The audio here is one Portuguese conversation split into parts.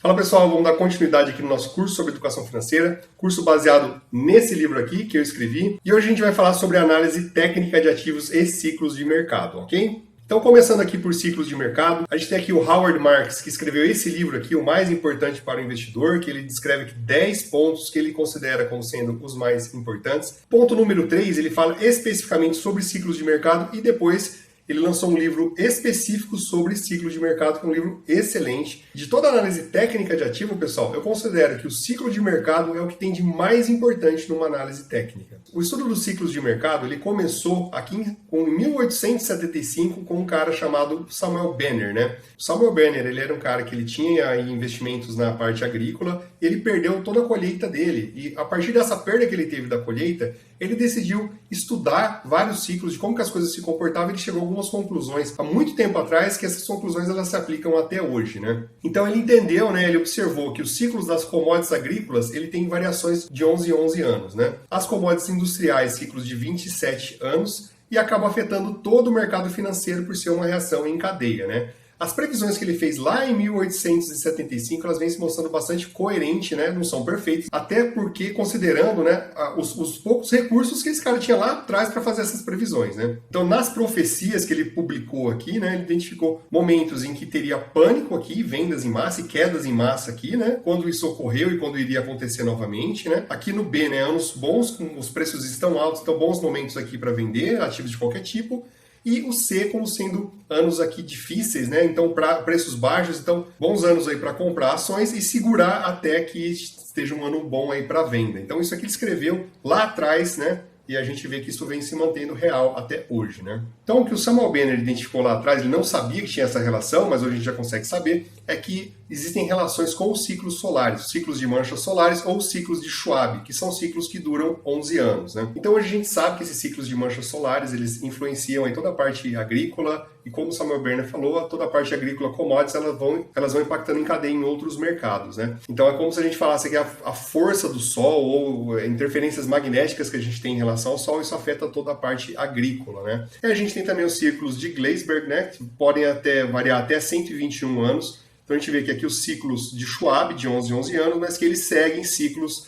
Fala pessoal, vamos dar continuidade aqui no nosso curso sobre educação financeira, curso baseado nesse livro aqui que eu escrevi, e hoje a gente vai falar sobre análise técnica de ativos e ciclos de mercado, ok? Então, começando aqui por ciclos de mercado, a gente tem aqui o Howard Marks, que escreveu esse livro aqui, o mais importante para o investidor, que ele descreve aqui 10 pontos que ele considera como sendo os mais importantes. Ponto número 3, ele fala especificamente sobre ciclos de mercado e depois ele lançou um livro específico sobre ciclo de mercado, que é um livro excelente. De toda a análise técnica de ativo, pessoal, eu considero que o ciclo de mercado é o que tem de mais importante numa análise técnica. O estudo dos ciclos de mercado, ele começou aqui em 1875 com um cara chamado Samuel Banner, né? O Samuel Banner, ele era um cara que ele tinha aí investimentos na parte agrícola, ele perdeu toda a colheita dele. E a partir dessa perda que ele teve da colheita, ele decidiu estudar vários ciclos de como que as coisas se comportavam e ele chegou a algumas conclusões há muito tempo atrás que essas conclusões elas se aplicam até hoje, né? Então ele entendeu, né? Ele observou que os ciclos das commodities agrícolas ele tem variações de 11 em 11 anos, né? As commodities industriais, ciclos de 27 anos e acaba afetando todo o mercado financeiro por ser uma reação em cadeia, né? As previsões que ele fez lá em 1875, elas vêm se mostrando bastante coerentes, né? Não são perfeitas, até porque considerando, né, os poucos recursos que esse cara tinha lá atrás para fazer essas previsões, né? Então, nas profecias que ele publicou aqui, né, ele identificou momentos em que teria pânico aqui, vendas em massa e quedas em massa aqui, né? Quando isso ocorreu e quando iria acontecer novamente, né? Aqui no B, né, anos bons, os preços estão altos, então bons momentos aqui para vender ativos de qualquer tipo. E o C como sendo anos aqui difíceis, né? Então, para preços baixos, então bons anos aí para comprar ações e segurar até que esteja um ano bom aí para venda. Então, isso aqui ele escreveu lá atrás, né? E a gente vê que isso vem se mantendo real até hoje, né? Então, o que o Samuel Banner identificou lá atrás, ele não sabia que tinha essa relação, mas hoje a gente já consegue saber, é que existem relações com os ciclos solares, ciclos de manchas solares ou ciclos de Schwab, que são ciclos que duram 11 anos, né? Então, hoje a gente sabe que esses ciclos de manchas solares, eles influenciam em toda a parte agrícola e, como o Samuel Banner falou, toda a parte agrícola commodities, elas vão impactando em cadeia em outros mercados, né? Então, é como se a gente falasse que a força do Sol ou interferências magnéticas que a gente tem em relação ao Sol, isso afeta toda a parte agrícola, né? E a gente tem também os ciclos de Gleisberg, né, que podem variar até 121 anos. Então a gente vê que aqui os ciclos de Schwab, de 11 em 11 anos, mas que eles seguem ciclos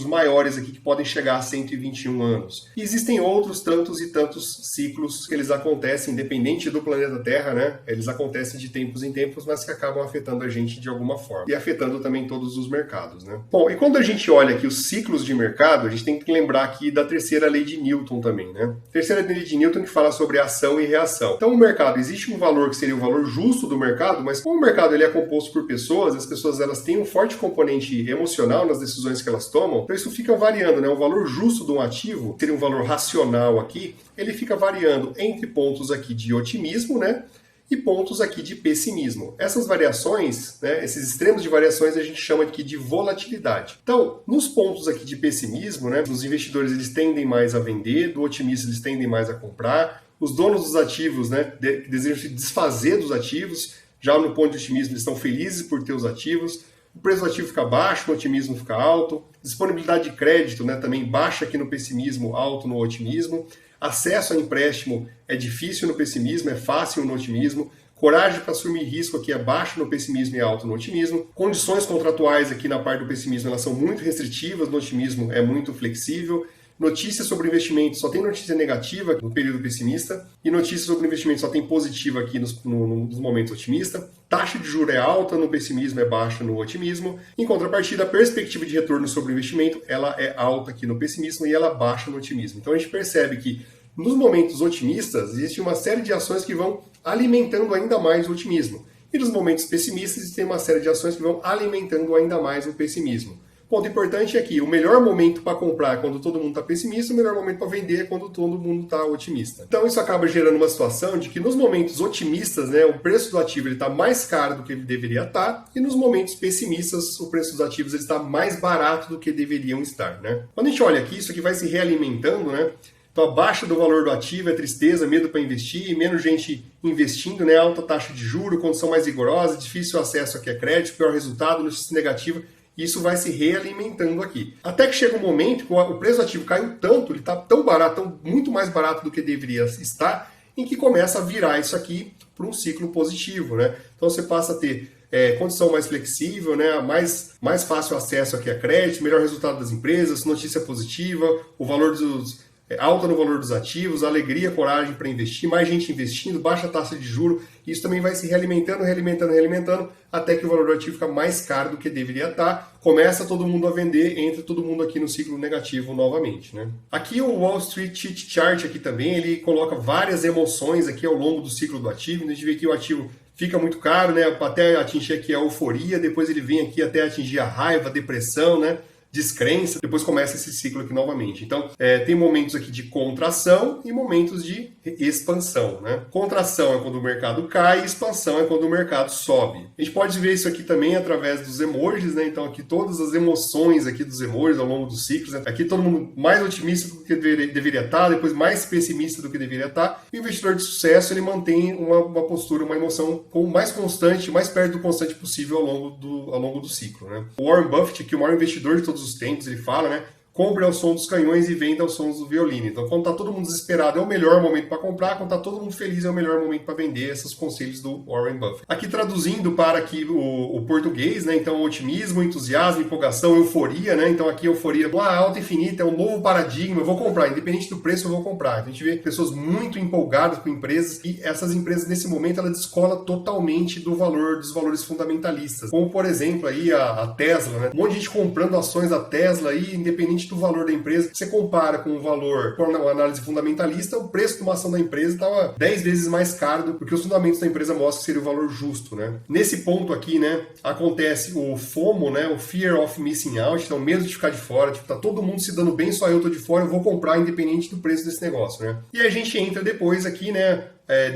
maiores aqui que podem chegar a 121 anos. E existem outros tantos e tantos ciclos que eles acontecem, independente do planeta Terra, né? Eles acontecem de tempos em tempos, mas que acabam afetando a gente de alguma forma. E afetando também todos os mercados, né? Bom, e quando a gente olha aqui os ciclos de mercado, a gente tem que lembrar aqui da terceira lei de Newton também, né? Terceira lei de Newton que fala sobre ação e reação. Então o mercado, existe um valor que seria o valor justo do mercado, mas como o mercado ele é composto por pessoas, as pessoas elas têm um forte componente emocional nas decisões que elas tomam, então isso fica variando, né? O valor justo de um ativo, seria um valor racional aqui, ele fica variando entre pontos aqui de otimismo, né? E pontos aqui de pessimismo. Essas variações, né, esses extremos de variações a gente chama aqui de volatilidade. Então, nos pontos aqui de pessimismo, né, os investidores eles tendem mais a vender, do otimismo eles tendem mais a comprar, os donos dos ativos, né, desejam se desfazer dos ativos, já no ponto de otimismo eles estão felizes por ter os ativos, o preço do ativo fica baixo, o otimismo fica alto, disponibilidade de crédito, né, também baixa aqui no pessimismo, alto no otimismo, acesso a empréstimo é difícil no pessimismo, é fácil no otimismo, coragem para assumir risco aqui é baixo no pessimismo e alto no otimismo, condições contratuais aqui na parte do pessimismo elas são muito restritivas, no otimismo é muito flexível, notícias sobre investimento só tem notícia negativa no período pessimista e notícias sobre investimento só tem positiva aqui nos momentos otimistas. Taxa de juros é alta no pessimismo, é baixa no otimismo. Em contrapartida, a perspectiva de retorno sobre o investimento ela é alta aqui no pessimismo e ela baixa no otimismo. Então a gente percebe que nos momentos otimistas existe uma série de ações que vão alimentando ainda mais o otimismo. E nos momentos pessimistas existem uma série de ações que vão alimentando ainda mais o pessimismo. Ponto importante é que o melhor momento para comprar é quando todo mundo está pessimista, o melhor momento para vender é quando todo mundo está otimista. Então isso acaba gerando uma situação de que nos momentos otimistas, né, o preço do ativo está mais caro do que ele deveria estar, e nos momentos pessimistas o preço dos ativos está mais barato do que deveriam estar, né? Quando a gente olha aqui, isso aqui vai se realimentando, né? Então a baixa do valor do ativo é tristeza, medo para investir, menos gente investindo, né? Alta taxa de juros, condição mais rigorosa, difícil acesso aqui a crédito, pior resultado, notícia negativa. Isso vai se realimentando aqui. Até que chega um momento que o preço do ativo caiu tanto, ele está tão barato, muito mais barato do que deveria estar, em que começa a virar isso aqui para um ciclo positivo, né? Então você passa a ter condição mais flexível, né? Mais fácil acesso aqui a crédito, melhor resultado das empresas, notícia positiva, o valor alta no valor dos ativos, alegria, coragem para investir, mais gente investindo, baixa taxa de juros. Isso também vai se realimentando, até que o valor do ativo fica mais caro do que deveria estar. Começa todo mundo a vender, entra todo mundo aqui no ciclo negativo novamente, né? Aqui o Wall Street Chit Chart aqui também, ele coloca várias emoções aqui ao longo do ciclo do ativo. A gente vê que o ativo fica muito caro, né? Até atingir aqui a euforia, depois ele vem aqui até atingir a raiva, a depressão, né? Descrença, depois começa esse ciclo aqui novamente. Então, tem momentos aqui de contração e momentos de expansão, né? Contração é quando o mercado cai, expansão é quando o mercado sobe. A gente pode ver isso aqui também através dos emojis, né? Então, aqui todas as emoções aqui dos emojis ao longo dos ciclos, né? Aqui todo mundo mais otimista do que deveria estar, depois mais pessimista do que deveria estar. E o investidor de sucesso, ele mantém uma postura, uma emoção mais constante, mais perto do constante possível ao longo do ciclo, né? O Warren Buffett, que é o maior investidor de todos os tempos, ele fala, né? Compre ao som dos canhões e venda aos sons do violino. Então, quando está todo mundo desesperado, é o melhor momento para comprar. Quando está todo mundo feliz, é o melhor momento para vender. Esses conselhos do Warren Buffett. Aqui traduzindo para aqui o português, né? Então, otimismo, entusiasmo, empolgação, euforia, né? Então, aqui euforia, alta infinita, é um novo paradigma. Eu vou comprar, independente do preço, eu vou comprar. Então, a gente vê pessoas muito empolgadas com empresas e essas empresas, nesse momento, ela descola totalmente dos valores fundamentalistas. Como, por exemplo, aí a Tesla, né? Um monte de gente comprando ações da Tesla aí, independente do valor da empresa, você compara com o valor, com a análise fundamentalista, o preço de uma ação da empresa estava 10 vezes mais caro do que os fundamentos da empresa mostram que seria o valor justo, né? Nesse ponto aqui, né, acontece o FOMO, né, o Fear of Missing Out, então medo de ficar de fora, tipo, tá todo mundo se dando bem, só eu tô de fora, eu vou comprar independente do preço desse negócio, né? E a gente entra depois aqui, né,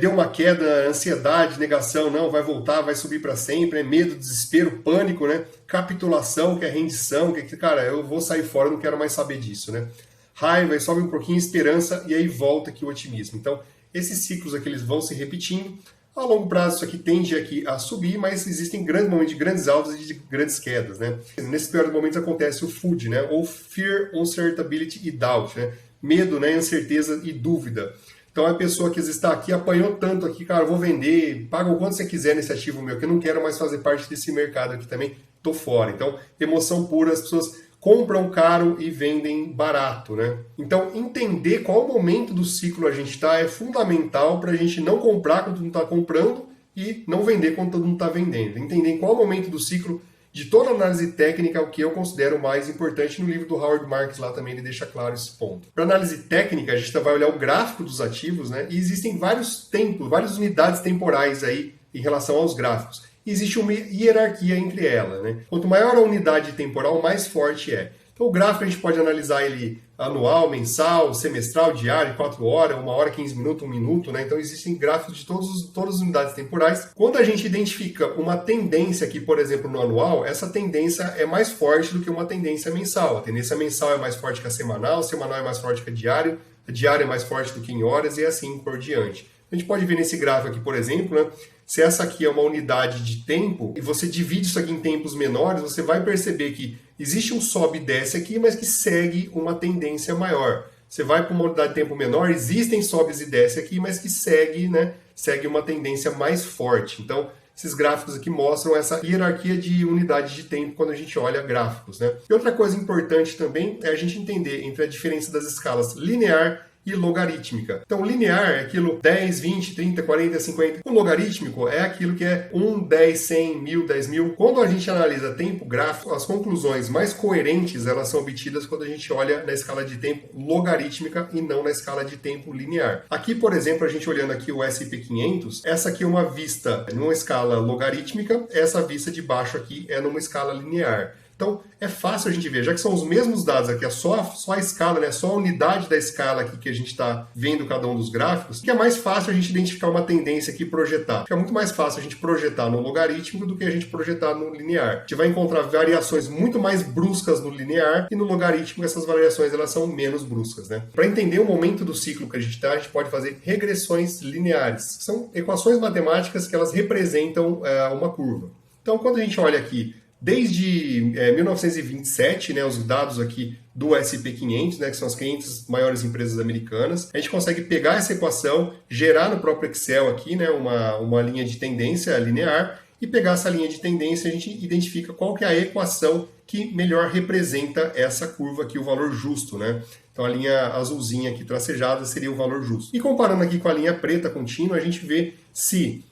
deu uma queda, ansiedade, negação, não, vai voltar, vai subir para sempre, né? Medo, desespero, pânico, né? Capitulação, que é rendição, que cara, eu vou sair fora, não quero mais saber disso, né? Raiva, sobe um pouquinho, esperança, e aí volta aqui o otimismo. Então, esses ciclos aqui, eles vão se repetindo. A longo prazo, isso aqui tende aqui a subir, mas existem grandes momentos de grandes altas e de grandes quedas, né? Nesses piores momentos acontece o FUD, né? Ou Fear, Uncertainty e Doubt, né? Medo, né? Incerteza e dúvida. Então a pessoa que está aqui apanhou tanto aqui, cara, eu vou vender, paga o quanto você quiser nesse ativo meu, que eu não quero mais fazer parte desse mercado aqui também, tô fora. Então, emoção pura, as pessoas compram caro e vendem barato, né? Então, entender qual momento do ciclo a gente está é fundamental para a gente não comprar quando não está comprando e não vender quando todo mundo está vendendo. Entender em qual momento do ciclo de toda análise técnica, o que eu considero mais importante. No livro do Howard Marks lá também ele deixa claro esse ponto. Para análise técnica, a gente vai olhar o gráfico dos ativos, né? E existem vários tempos, várias unidades temporais aí em relação aos gráficos. E existe uma hierarquia entre elas, né? Quanto maior a unidade temporal, mais forte é. Então o gráfico a gente pode analisar ele anual, mensal, semestral, diário, 4 horas, 1 hora, 15 minutos, 1 minuto, né? Então existem gráficos de todas as unidades temporais. Quando a gente identifica uma tendência aqui, por exemplo, no anual, essa tendência é mais forte do que uma tendência mensal. A tendência mensal é mais forte que a semanal é mais forte que a diário é mais forte do que em horas e assim por diante. A gente pode ver nesse gráfico aqui, por exemplo, né? Se essa aqui é uma unidade de tempo e você divide isso aqui em tempos menores, você vai perceber que existe um sobe e desce aqui, mas que segue uma tendência maior. Você vai para uma unidade de tempo menor, existem sobes e desce aqui, mas que segue, né, segue uma tendência mais forte. Então, esses gráficos aqui mostram essa hierarquia de unidade de tempo quando a gente olha gráficos, né? E outra coisa importante também é a gente entender entre a diferença das escalas linear e logarítmica. Então, linear é aquilo 10, 20, 30, 40, 50. O logarítmico é aquilo que é 1, 10, 100, 1000, 10 mil. Quando a gente analisa tempo gráfico, as conclusões mais coerentes elas são obtidas quando a gente olha na escala de tempo logarítmica e não na escala de tempo linear. Aqui, por exemplo, a gente olhando aqui o S&P 500, essa aqui é uma vista numa escala logarítmica, essa vista de baixo aqui é numa escala linear. Então, é fácil a gente ver, já que são os mesmos dados aqui, é só a escala, né? Só a unidade da escala aqui que a gente está vendo cada um dos gráficos, que é mais fácil a gente identificar uma tendência aqui e projetar. Fica muito mais fácil a gente projetar no logarítmico do que a gente projetar no linear. A gente vai encontrar variações muito mais bruscas no linear e no logarítmico essas variações elas são menos bruscas, né? Para entender o momento do ciclo que a gente está, a gente pode fazer regressões lineares. São equações matemáticas que elas representam uma curva. Então, quando a gente olha aqui desde 1927, né, os dados aqui do S&P 500, né, que são as 500 maiores empresas americanas, a gente consegue pegar essa equação, gerar no próprio Excel aqui, né, uma linha de tendência linear e pegar essa linha de tendência, a gente identifica qual que é a equação que melhor representa essa curva aqui, o valor justo, né? Então a linha azulzinha aqui tracejada seria o valor justo. E comparando aqui com a linha preta contínua, a gente vê se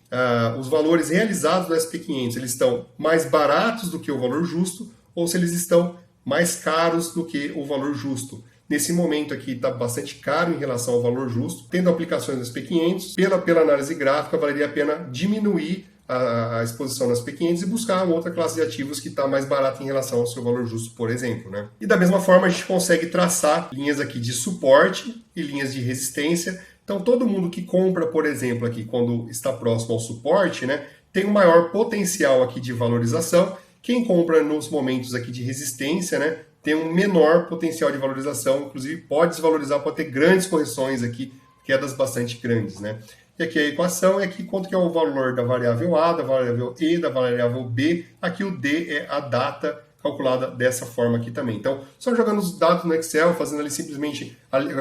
os valores realizados do SP500 eles estão mais baratos do que o valor justo ou se eles estão mais caros do que o valor justo. Nesse momento aqui está bastante caro em relação ao valor justo. Tendo aplicações no SP500, pela análise gráfica, valeria a pena diminuir a exposição nas P500 e buscar uma outra classe de ativos que está mais barata em relação ao seu valor justo, por exemplo, né? E da mesma forma a gente consegue traçar linhas aqui de suporte e linhas de resistência. Então todo mundo que compra, por exemplo, aqui quando está próximo ao suporte, né, tem um maior potencial aqui de valorização. Quem compra nos momentos aqui de resistência, né, tem um menor potencial de valorização, inclusive pode desvalorizar, pode ter grandes correções aqui, quedas bastante grandes, né? E aqui a equação é aqui quanto que é o valor da variável A, da variável E, da variável B. Aqui o D é a data calculada dessa forma aqui também. Então, só jogando os dados no Excel, fazendo ali simplesmente,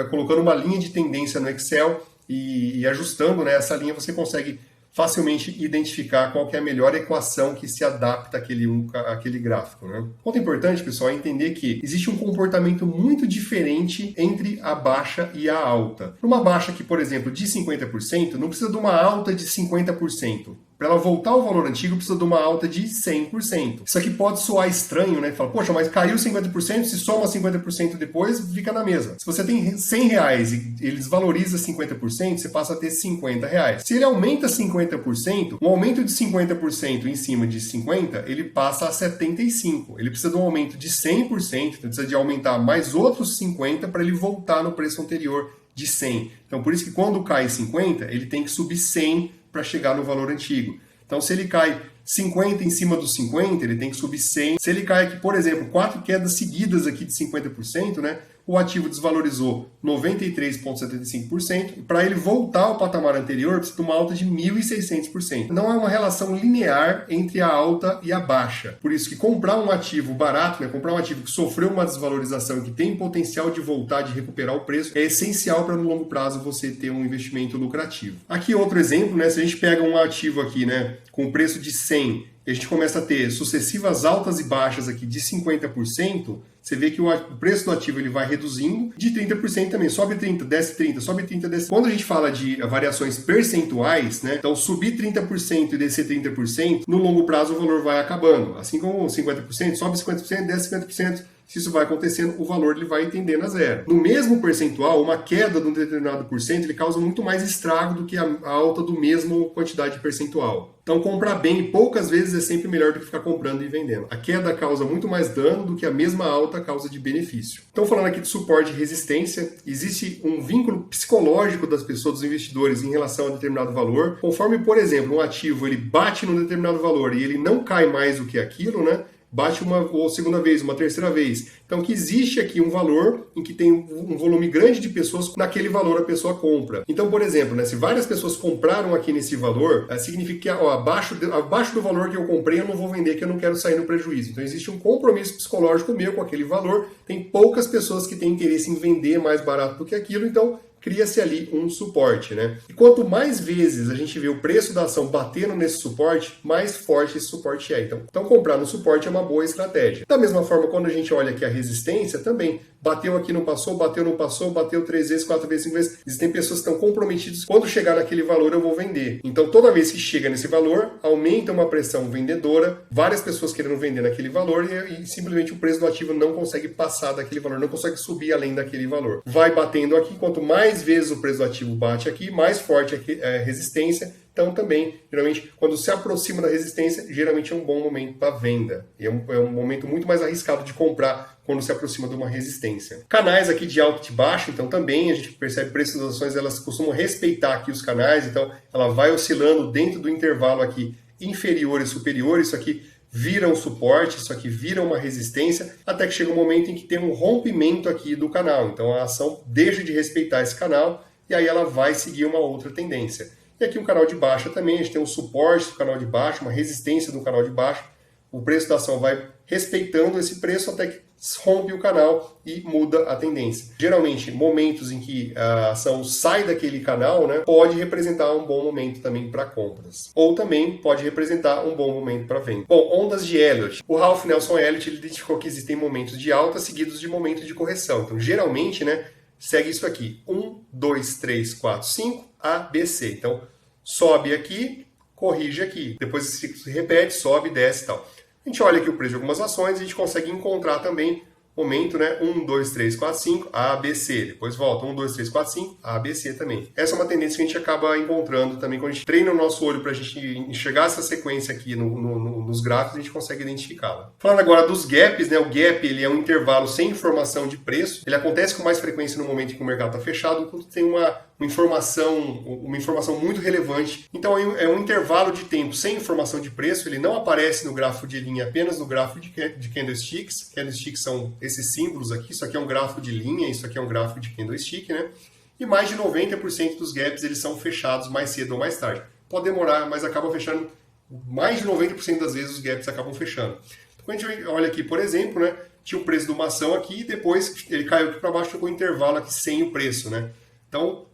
colocando uma linha de tendência no Excel e ajustando, né, essa linha, você consegue facilmente identificar qual que é a melhor equação que se adapta àquele gráfico, né? Ponto importante, pessoal, é entender que existe um comportamento muito diferente entre a baixa e a alta. Numa baixa aqui, por exemplo, de 50%, não precisa de uma alta de 50%. Para ela voltar ao valor antigo, precisa de uma alta de 100%. Isso aqui pode soar estranho, né? Fala, poxa, mas caiu 50%, se soma 50% depois, fica na mesma. Se você tem 100 reais e ele desvaloriza 50%, você passa a ter 50 reais. Se ele aumenta 50%, um aumento de 50% em cima de 50%, ele passa a 75%. Ele precisa de um aumento de 100%, então precisa de aumentar mais outros 50% para ele voltar no preço anterior de 100. Então, por isso que quando cai 50, ele tem que subir 100 para chegar no valor antigo. Então, se ele cai 50 em cima dos 50, ele tem que subir 100. Se ele cai aqui, por exemplo, 4 quedas seguidas aqui de 50%, né, o ativo desvalorizou 93,75%, e para ele voltar ao patamar anterior, precisa de uma alta de 1.600%. Não é uma relação linear entre a alta e a baixa. Por isso que comprar um ativo barato, né, comprar um ativo que sofreu uma desvalorização e que tem potencial de voltar, de recuperar o preço, é essencial para no longo prazo você ter um investimento lucrativo. Aqui outro exemplo, né, se a gente pega um ativo aqui, né, com preço de 100, e a gente começa a ter sucessivas altas e baixas aqui de 50%, você vê que o preço do ativo ele vai reduzindo, de 30% também, sobe 30, desce 30, sobe 30, desce. Quando a gente fala de variações percentuais, né, então subir 30% e descer 30%, no longo prazo o valor vai acabando. Assim como 50%, sobe 50%, desce 50%. Se isso vai acontecendo, o valor ele vai tendendo a zero. No mesmo percentual, uma queda de um determinado porcento ele causa muito mais estrago do que a alta do mesmo quantidade percentual. Então, comprar bem poucas vezes é sempre melhor do que ficar comprando e vendendo. A queda causa muito mais dano do que a mesma alta causa de benefício. Então, falando aqui de suporte e resistência, existe um vínculo psicológico das pessoas, dos investidores, em relação a determinado valor. Conforme, por exemplo, um ativo ele bate num determinado valor e ele não cai mais do que aquilo, né? Bate uma ou segunda vez, uma terceira vez. Então, que existe aqui um valor em que tem um volume grande de pessoas, naquele valor a pessoa compra. Então, por exemplo, né, se várias pessoas compraram aqui nesse valor, significa que abaixo do valor que eu comprei eu não vou vender, que eu não quero sair no prejuízo. Então, existe um compromisso psicológico meu com aquele valor. Tem poucas pessoas que têm interesse em vender mais barato do que aquilo, então cria-se ali um suporte, né? E quanto mais vezes a gente vê o preço da ação batendo nesse suporte, mais forte esse suporte é. Então comprar no suporte é uma boa estratégia. Da mesma forma, quando a gente olha aqui a resistência, também bateu aqui, não passou, bateu, não passou, bateu 3 vezes, 4 vezes, 5 vezes. Existem pessoas que estão comprometidas. Quando chegar naquele valor, eu vou vender. Então, toda vez que chega nesse valor, aumenta uma pressão vendedora, várias pessoas querendo vender naquele valor e simplesmente o preço do ativo não consegue passar daquele valor, não consegue subir além daquele valor. Vai batendo aqui, quanto mais vezes o preço do ativo bate aqui, mais forte é a resistência. Então, também, geralmente, quando se aproxima da resistência, geralmente é um bom momento para venda. E é um momento muito mais arriscado de comprar quando se aproxima de uma resistência. Canais aqui de alto e de baixo, então também a gente percebe que preços das ações, elas costumam respeitar aqui os canais, então ela vai oscilando dentro do intervalo aqui inferior e superior, isso aqui vira um suporte, isso aqui vira uma resistência, até que chega um momento em que tem um rompimento aqui do canal. Então a ação deixa de respeitar esse canal e aí ela vai seguir uma outra tendência. E aqui o canal de baixa também, a gente tem um suporte do canal de baixo, uma resistência do canal de baixo. O preço da ação vai respeitando esse preço até que rompe o canal e muda a tendência. Geralmente, momentos em que a ação sai daquele canal, né, pode representar um bom momento também para compras. Ou também pode representar um bom momento para venda. Bom, ondas de Elliott. O Ralph Nelson Elliott ele identificou que existem momentos de alta seguidos de momentos de correção. Então, geralmente, né, segue isso aqui. 1, 2, 3, 4, 5, A, B, C. Então, sobe aqui, corrige aqui. Depois esse ciclo se repete, sobe, desce e tal. A gente olha aqui o preço de algumas ações, a gente consegue encontrar também momento, né? 1, 2, 3, 4, 5, A, B, C. Depois volta 1, 2, 3, 4, 5, A, B, C também. Essa é uma tendência que a gente acaba encontrando também quando a gente treina o nosso olho para a gente enxergar essa sequência aqui nos gráficos, a gente consegue identificá-la. Falando agora dos gaps, né? O gap ele é um intervalo sem informação de preço. Ele acontece com mais frequência no momento em que o mercado está fechado, quando tem uma informação muito relevante. Então é um intervalo de tempo sem informação de preço, ele não aparece no gráfico de linha, apenas no gráfico de candlesticks. Candlesticks são esses símbolos aqui, isso aqui é um gráfico de linha, isso aqui é um gráfico de candlestick, né? E mais de 90% dos gaps eles são fechados mais cedo ou mais tarde. Pode demorar, mas acaba fechando, mais de 90% das vezes os gaps acabam fechando. Então, quando a gente olha aqui, por exemplo, né, tinha o preço de uma ação aqui e depois ele caiu aqui para baixo, ficou um intervalo aqui sem o preço, né? Então,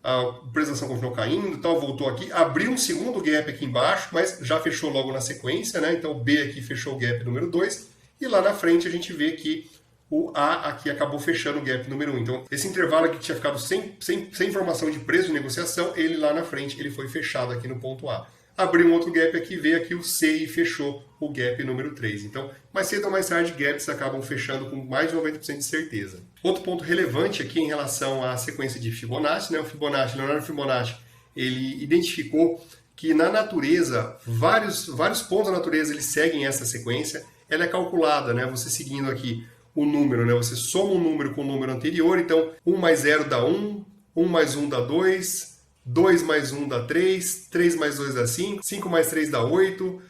o preço da ação continuou caindo, tal, voltou aqui, abriu um segundo gap aqui embaixo, mas já fechou logo na sequência, né? Então o B aqui fechou o gap número 2, e lá na frente a gente vê que o A aqui acabou fechando o gap número 1. Então esse intervalo aqui que tinha ficado sem informação de preço de negociação, ele lá na frente ele foi fechado aqui no ponto A. Abriu um outro gap aqui, veio aqui o C e fechou o gap número 3. Então, mais cedo ou mais tarde, gaps acabam fechando com mais de 90% de certeza. Outro ponto relevante aqui em relação à sequência de Fibonacci, né? O Fibonacci, Leonardo Fibonacci, ele identificou que na natureza, vários pontos da natureza eles seguem essa sequência. Ela é calculada, né? Você seguindo aqui o número, né? Você soma um número com o número anterior, então 1 mais 0 dá 1, 1 mais 1 dá 2, 2 mais 1 dá 3, 3 mais 2 dá 5, 5 mais 3 dá 8,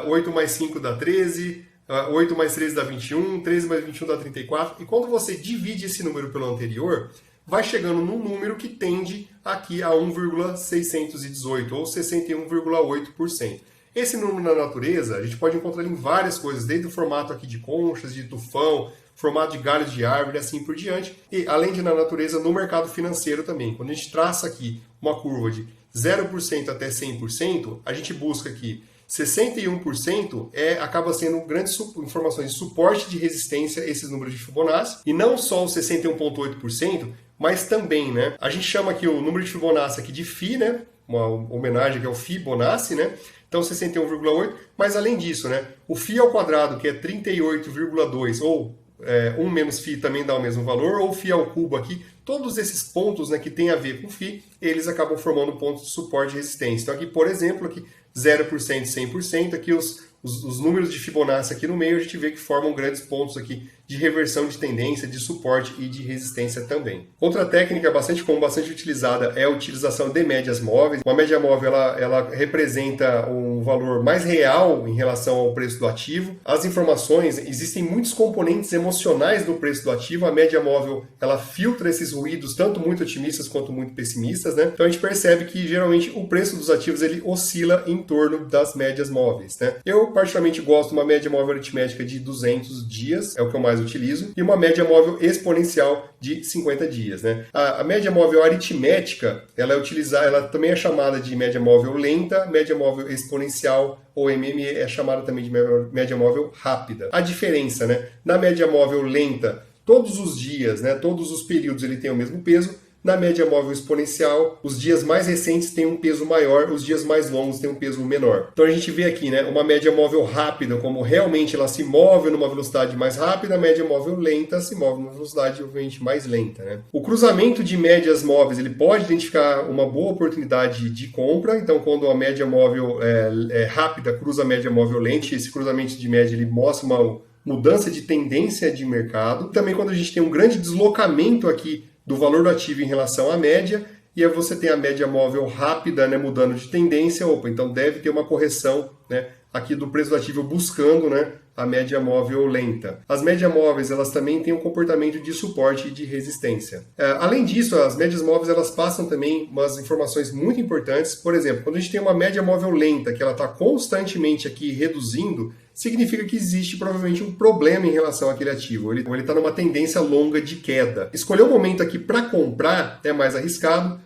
8 mais 5 dá 13, 8 mais 3 dá 21, 13 mais 21 dá 34. E quando você divide esse número pelo anterior, vai chegando num número que tende aqui a 1,618 ou 61,8%. Esse número na natureza, a gente pode encontrar em várias coisas, desde o formato aqui de conchas, de tufão, formato de galhos de árvore e assim por diante. E além de na natureza, no mercado financeiro também. Quando a gente traça aqui uma curva de 0% até 100%, a gente busca aqui 61% acaba sendo grandes informações de suporte de resistência a esses números de Fibonacci. E não só os 61,8%, mas também, né? A gente chama aqui o número de Fibonacci aqui de Fi, né? Uma homenagem aqui ao Fibonacci, né? Então 61,8, mas além disso, né? O Fi ao quadrado, que é 38,2, ou 1 menos Φ também dá o mesmo valor, ou Φ ao cubo aqui, todos esses pontos, né, que tem a ver com Φ, eles acabam formando pontos de suporte e resistência. Então aqui, por exemplo, aqui 0%, 100%, aqui os números de Fibonacci aqui no meio, a gente vê que formam grandes pontos aqui de reversão de tendência, de suporte e de resistência também. Outra técnica bastante utilizada é a utilização de médias móveis. Uma média móvel ela representa um valor mais real em relação ao preço do ativo. As informações, existem muitos componentes emocionais no preço do ativo. A média móvel ela filtra esses ruídos, tanto muito otimistas quanto muito pessimistas, né? Então a gente percebe que geralmente o preço dos ativos ele oscila em torno das médias móveis, né? Eu particularmente gosto de uma média móvel aritmética de 200 dias, é o que eu mais utilizo, e uma média móvel exponencial de 50 dias, né? A média móvel aritmética, ela também é chamada de média móvel lenta, média móvel exponencial, ou MME é chamada também de média móvel rápida. A diferença, né? Na média móvel lenta, todos os dias, né? Todos os períodos ele tem o mesmo peso. Na média móvel exponencial, os dias mais recentes têm um peso maior, os dias mais longos têm um peso menor. Então a gente vê aqui, né, uma média móvel rápida, como realmente ela se move numa velocidade mais rápida, a média móvel lenta se move numa velocidade obviamente mais lenta, né? O cruzamento de médias móveis, ele pode identificar uma boa oportunidade de compra. Então quando a média móvel rápida cruza a média móvel lenta, esse cruzamento de média ele mostra uma mudança de tendência de mercado. Também quando a gente tem um grande deslocamento aqui do valor do ativo em relação à média, e aí você tem a média móvel rápida, né, mudando de tendência, então deve ter uma correção, né, aqui do preço do ativo buscando, né, a média móvel lenta. As médias móveis elas também têm um comportamento de suporte e de resistência. Além disso, as médias móveis elas passam também umas informações muito importantes. Por exemplo, quando a gente tem uma média móvel lenta, que ela está constantemente aqui reduzindo, significa que existe provavelmente um problema em relação àquele ativo. Ele está numa tendência longa de queda. Escolher o momento aqui para comprar é mais arriscado.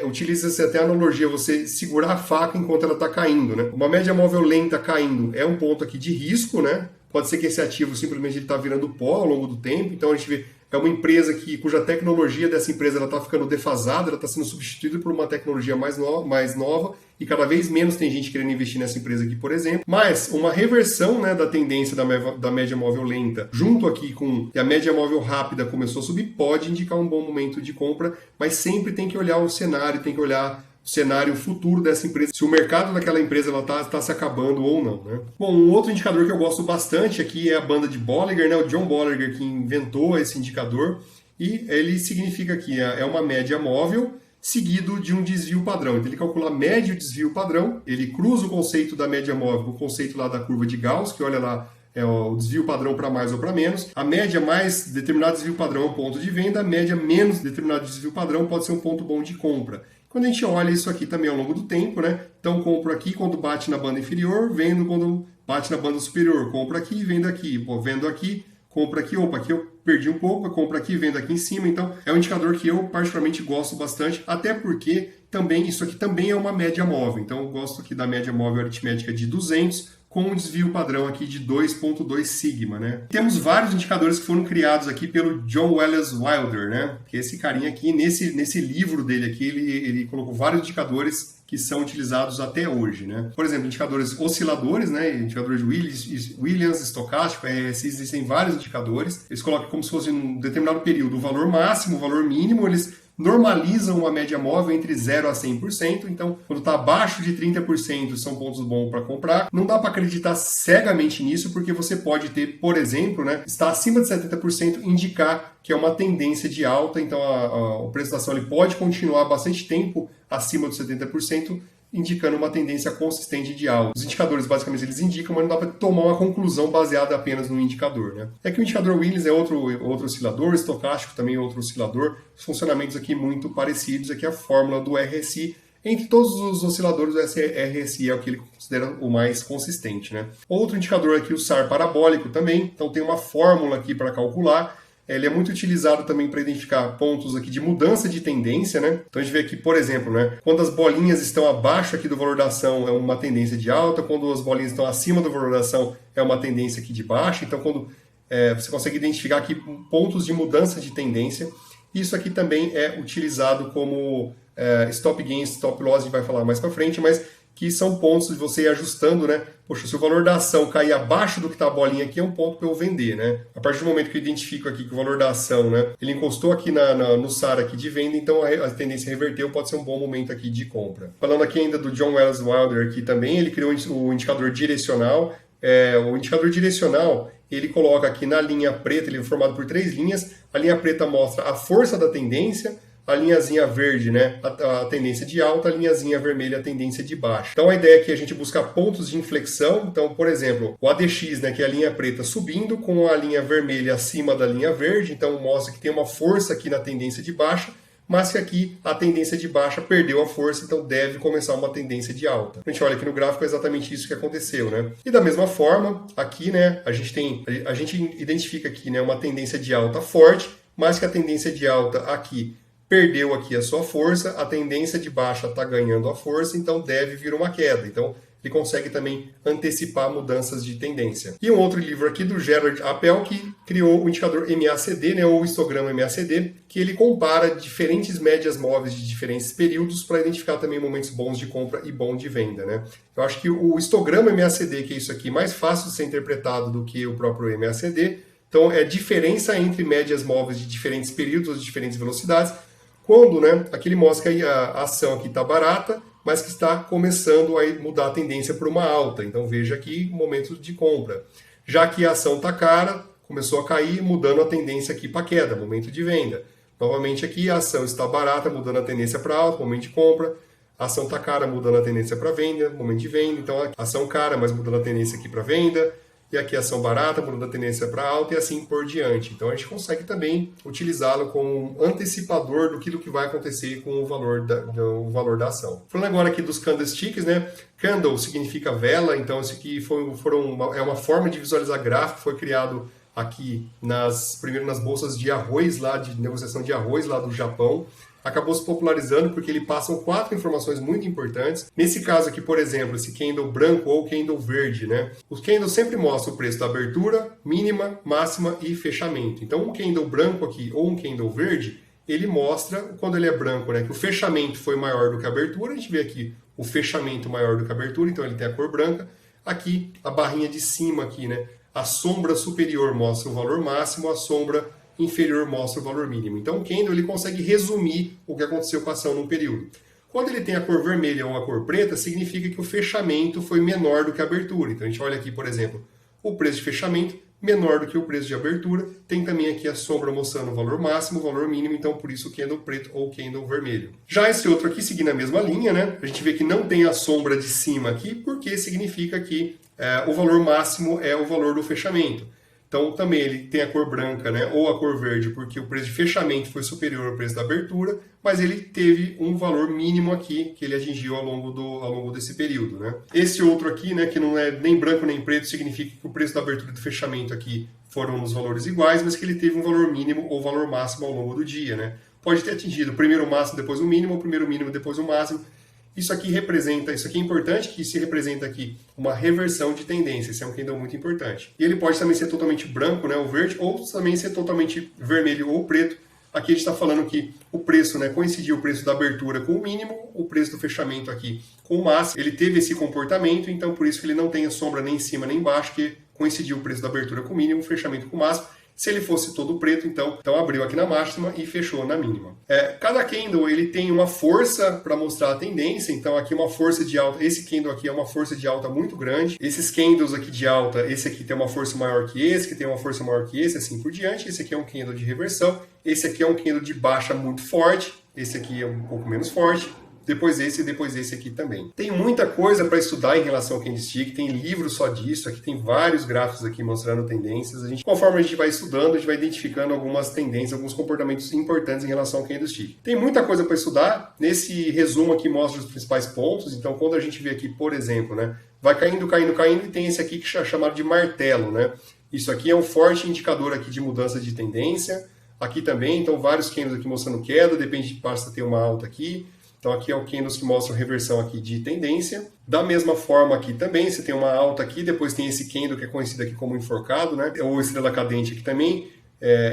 Utiliza-se até a analogia, você segurar a faca enquanto ela está caindo, né? Uma média móvel lenta caindo é um ponto aqui de risco, né? Pode ser que esse ativo simplesmente está virando pó ao longo do tempo, então a gente vê é uma empresa cuja tecnologia dessa empresa está ficando defasada, ela está sendo substituída por uma tecnologia mais nova e cada vez menos tem gente querendo investir nessa empresa aqui, por exemplo. Mas uma reversão, né, da tendência da média móvel lenta, junto aqui com que a média móvel rápida começou a subir, pode indicar um bom momento de compra, mas sempre tem que olhar o cenário, tem que olhar o cenário futuro dessa empresa, se o mercado daquela empresa está se acabando ou não, né? Bom, um outro indicador que eu gosto bastante aqui é a banda de Bollinger, né? O John Bollinger que inventou esse indicador, e ele significa que é uma média móvel seguido de um desvio padrão. Então ele calcula a média e o desvio padrão, ele cruza o conceito da média móvel com o conceito lá da curva de Gauss, que olha lá o desvio padrão para mais ou para menos. A média mais determinado desvio padrão é um ponto de venda, a média menos determinado desvio padrão pode ser um ponto bom de compra. Quando a gente olha isso aqui também ao longo do tempo, né? Então compro aqui quando bate na banda inferior, vendo quando bate na banda superior, compro aqui, vendo aqui, vendo aqui, compro aqui, opa, aqui eu perdi um pouco, eu compro aqui, vendo aqui em cima. Então é um indicador que eu particularmente gosto bastante, até porque também isso aqui também é uma média móvel. Então eu gosto aqui da média móvel aritmética de 200, com um desvio padrão aqui de 2.2 sigma, né? Temos vários indicadores que foram criados aqui pelo John Wallace Wilder, né? Que esse carinha aqui, nesse livro dele aqui, ele colocou vários indicadores que são utilizados até hoje, né? Por exemplo, indicadores osciladores, né? Indicadores de Williams, estocástico, existem vários indicadores. Eles colocam como se fosse em um determinado período o valor máximo, o valor mínimo, eles normalizam uma média móvel entre 0 a 100%, então quando está abaixo de 30% são pontos bons para comprar. Não dá para acreditar cegamente nisso, porque você pode ter, por exemplo, né, está acima de 70% indicar que é uma tendência de alta, então o preço da ação ele pode continuar bastante tempo acima dos 70%, indicando uma tendência consistente de alta. Os indicadores, basicamente, eles indicam, mas não dá para tomar uma conclusão baseada apenas no indicador, né? É que o indicador Williams é outro oscilador, estocástico também é outro oscilador, os funcionamentos aqui muito parecidos, aqui é a fórmula do RSI. Entre todos os osciladores, o RSI é o que ele considera o mais consistente, né? Outro indicador aqui, o SAR parabólico também, então tem uma fórmula aqui para calcular. Ele é muito utilizado também para identificar pontos aqui de mudança de tendência, né? Então a gente vê aqui, por exemplo, né, quando as bolinhas estão abaixo aqui do valor da ação é uma tendência de alta, quando as bolinhas estão acima do valor da ação é uma tendência aqui de baixa. Então quando você consegue identificar aqui pontos de mudança de tendência, isso aqui também é utilizado como stop gain, stop loss, a gente vai falar mais para frente, mas que são pontos de você ir ajustando, né? Poxa, se o valor da ação cair abaixo do que está a bolinha aqui, é um ponto para eu vender, né? A partir do momento que eu identifico aqui que o valor da ação, né, ele encostou aqui no SAR aqui de venda, então a tendência reverteu, pode ser um bom momento aqui de compra. Falando aqui ainda do John Wallace Wilder aqui também, ele criou o indicador direcional. O indicador direcional, ele coloca aqui na linha preta, ele é formado por 3 linhas, a linha preta mostra a força da tendência, a linhazinha verde, né, a tendência de alta, a linhazinha vermelha, a tendência de baixa. Então a ideia aqui é a gente buscar pontos de inflexão. Então, por exemplo, o ADX, né, que é a linha preta subindo, com a linha vermelha acima da linha verde, então mostra que tem uma força aqui na tendência de baixa, mas que aqui a tendência de baixa perdeu a força, então deve começar uma tendência de alta. A gente olha aqui no gráfico, é exatamente isso que aconteceu, né? E da mesma forma, aqui, né, a gente identifica aqui, né, uma tendência de alta forte, mas que a tendência de alta aqui perdeu aqui a sua força, a tendência de baixa está ganhando a força, então deve vir uma queda. Então, ele consegue também antecipar mudanças de tendência. E um outro livro aqui do Gerard Appel, que criou o indicador MACD, né, ou histograma MACD, que ele compara diferentes médias móveis de diferentes períodos para identificar também momentos bons de compra e bom de venda, né? Eu acho que o histograma MACD, que é isso aqui, mais fácil de ser interpretado do que o próprio MACD. Então, é a diferença entre médias móveis de diferentes períodos ou de diferentes velocidades, quando, né, aqui ele mostra que a ação aqui está barata, mas que está começando a mudar a tendência para uma alta. Então veja aqui momento de compra. Já que a ação está cara, começou a cair, mudando a tendência aqui para queda, momento de venda. Novamente aqui a ação está barata, mudando a tendência para alta, momento de compra. A ação está cara, mudando a tendência para venda, momento de venda. Então a ação cara, mas mudando a tendência aqui para venda. e aqui a ação barata, mudando a tendência para alta e assim por diante. Então a gente consegue também utilizá-lo como um antecipador do que vai acontecer com o valor da ação. Falando agora aqui dos candlesticks, né? Candle significa vela, então isso aqui é uma forma de visualizar gráfico, foi criado aqui primeiro nas bolsas de arroz, de negociação de arroz lá do Japão. Acabou se popularizando porque ele passa 4 informações muito importantes. Nesse caso aqui, por exemplo, esse candle branco ou candle verde, né? O candle sempre mostra o preço da abertura, mínima, máxima e fechamento. Então, um candle branco aqui ou um candle verde, ele mostra, quando ele é branco, né, que o fechamento foi maior do que a abertura. A gente vê aqui o fechamento maior do que a abertura, então ele tem a cor branca. Aqui, a barrinha de cima aqui, né? A sombra superior mostra o valor máximo, a sombra inferior mostra o valor mínimo. Então o candle ele consegue resumir o que aconteceu com a ação num período. Quando ele tem a cor vermelha ou a cor preta, significa que o fechamento foi menor do que a abertura. Então a gente olha aqui, por exemplo, o preço de fechamento menor do que o preço de abertura. Tem também aqui a sombra mostrando o valor máximo, o valor mínimo, então por isso o candle preto ou candle vermelho. Já esse outro aqui, seguindo a mesma linha, né? A gente vê que não tem a sombra de cima aqui, porque significa que o valor máximo é o valor do fechamento. Então também ele tem a cor branca, né, ou a cor verde, porque o preço de fechamento foi superior ao preço da abertura, mas ele teve um valor mínimo aqui que ele atingiu ao longo desse período, né. Esse outro aqui, né, que não é nem branco nem preto, significa que o preço da abertura e do fechamento aqui foram nos valores iguais, mas que ele teve um valor mínimo ou valor máximo ao longo do dia, né. Pode ter atingido primeiro o máximo, depois o mínimo, ou primeiro o mínimo, depois o máximo. Isso aqui é importante, que se representa aqui uma reversão de tendência. Esse é um candle muito importante. E ele pode também ser totalmente branco, né, ou verde, ou também ser totalmente vermelho ou preto. Aqui a gente está falando que o preço, né, coincidiu o preço da abertura com o mínimo, o preço do fechamento aqui com o máximo. Ele teve esse comportamento, então por isso que ele não tem a sombra nem em cima nem embaixo, que coincidiu o preço da abertura com o mínimo, o fechamento com o máximo. Se ele fosse todo preto, então abriu aqui na máxima e fechou na mínima. Cada candle ele tem uma força para mostrar a tendência, então aqui uma força de alta, esse candle aqui é uma força de alta muito grande. Esses candles aqui de alta, esse aqui tem uma força maior que esse, que tem uma força maior que esse, assim por diante. Esse aqui é um candle de reversão, esse aqui é um candle de baixa muito forte, esse aqui é um pouco menos forte. Depois esse e depois esse aqui também. Tem muita coisa para estudar em relação ao candlestick, tem livro só disso, aqui tem vários gráficos aqui mostrando tendências. Conforme a gente vai estudando, a gente vai identificando algumas tendências, alguns comportamentos importantes em relação ao candlestick. Tem muita coisa para estudar, nesse resumo aqui mostra os principais pontos, então quando a gente vê aqui, por exemplo, né, vai caindo, caindo, caindo e tem esse aqui que é chamado de martelo, né? Isso aqui é um forte indicador aqui de mudança de tendência. Aqui também, então vários candles aqui mostrando queda, depende de basta ter uma alta aqui. Então aqui é o candles que mostra a reversão aqui de tendência. Da mesma forma aqui também, você tem uma alta aqui, depois tem esse candle que é conhecido aqui como enforcado, né? Ou estrela cadente aqui também.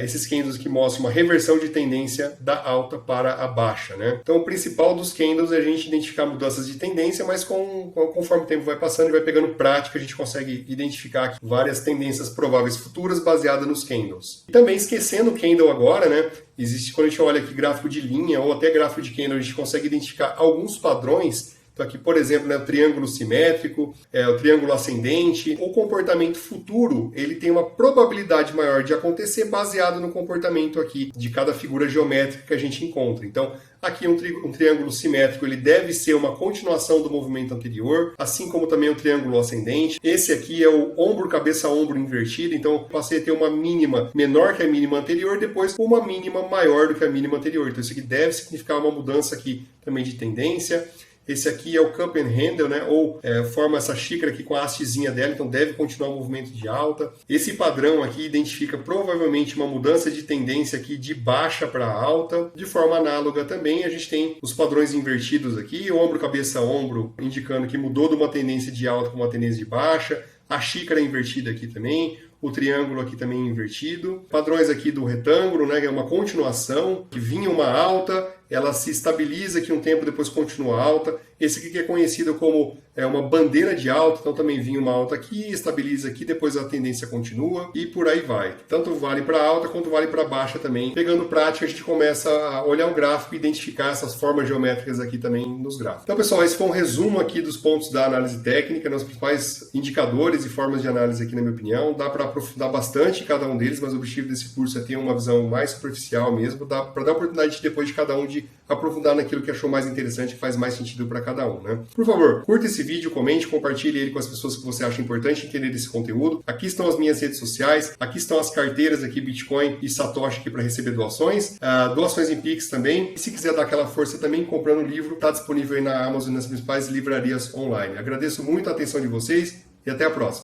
Esses candles que mostram uma reversão de tendência da alta para a baixa, né? Então o principal dos candles é a gente identificar mudanças de tendência, mas conforme o tempo vai passando e vai pegando prática, a gente consegue identificar aqui várias tendências prováveis futuras baseadas nos candles. E também esquecendo o candle agora, né? Existe, quando a gente olha aqui gráfico de linha ou até gráfico de candle, a gente consegue identificar alguns padrões. Então aqui, por exemplo, né, o triângulo simétrico, o triângulo ascendente. O comportamento futuro, ele tem uma probabilidade maior de acontecer baseado no comportamento aqui de cada figura geométrica que a gente encontra. Então, aqui um triângulo simétrico, ele deve ser uma continuação do movimento anterior, assim como também o triângulo ascendente. Esse aqui é o ombro, cabeça, ombro invertido. Então, eu passei a ter uma mínima menor que a mínima anterior, depois uma mínima maior do que a mínima anterior. Então, isso aqui deve significar uma mudança aqui também de tendência. Esse aqui é o cup and handle, né? Ou forma essa xícara aqui com a hastezinha dela, então deve continuar o movimento de alta. Esse padrão aqui identifica provavelmente uma mudança de tendência aqui de baixa para alta. De forma análoga também, a gente tem os padrões invertidos aqui, o ombro, cabeça, ombro, indicando que mudou de uma tendência de alta para uma tendência de baixa. A xícara invertida aqui também. O triângulo aqui também invertido. Padrões aqui do retângulo, né, que é uma continuação, que vinha uma alta, ela se estabiliza aqui um tempo, depois continua alta. Esse aqui que é conhecido como uma bandeira de alta, então também vinha uma alta aqui, estabiliza aqui, depois a tendência continua e por aí vai. Tanto vale para alta quanto vale para baixa também. Pegando prática, a gente começa a olhar o gráfico e identificar essas formas geométricas aqui também nos gráficos. Então, pessoal, esse foi um resumo aqui dos pontos da análise técnica, nos principais indicadores e formas de análise aqui, na minha opinião. Dá para aprofundar bastante cada um deles, mas o objetivo desse curso é ter uma visão mais superficial mesmo, para dar oportunidade depois de cada um de pode aprofundar naquilo que achou mais interessante e faz mais sentido para cada um, né? Por favor, curta esse vídeo, comente, compartilhe ele com as pessoas que você acha importante entender esse conteúdo. Aqui estão as minhas redes sociais, aqui estão as carteiras aqui, Bitcoin e Satoshi aqui para receber doações, doações em Pix também. E se quiser dar aquela força também comprando o livro, está disponível aí na Amazon e nas principais livrarias online. Agradeço muito a atenção de vocês e até a próxima.